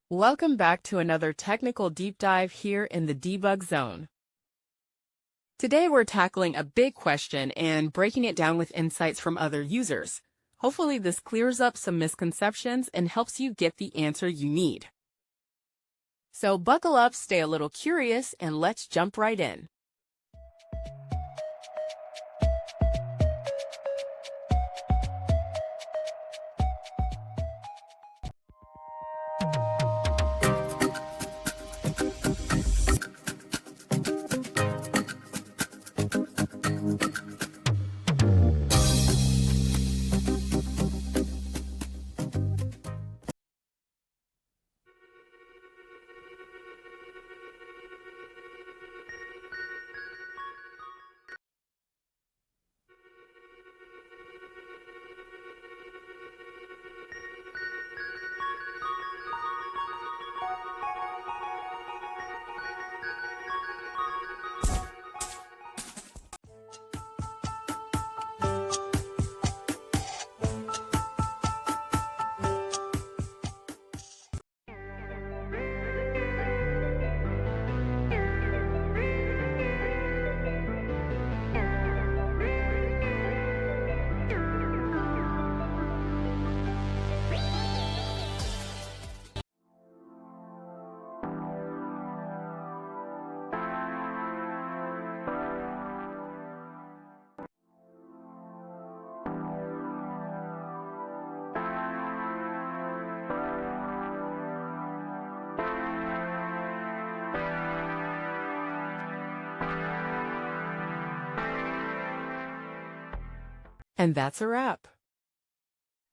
Welcome back to another technical deep dive here in the debug zone. Today we're tackling a big question and breaking it down with insights from other users. Hopefully this clears up some misconceptions and helps you get the answer you need. So buckle up, stay a little curious, and let's jump right in. And that's a wrap.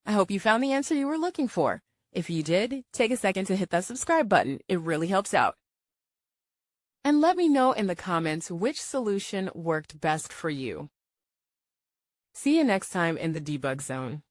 I hope you found the answer you were looking for. If you did, take a second to hit that subscribe button. It really helps out. And let me know in the comments which solution worked best for you. See you next time in the debug zone.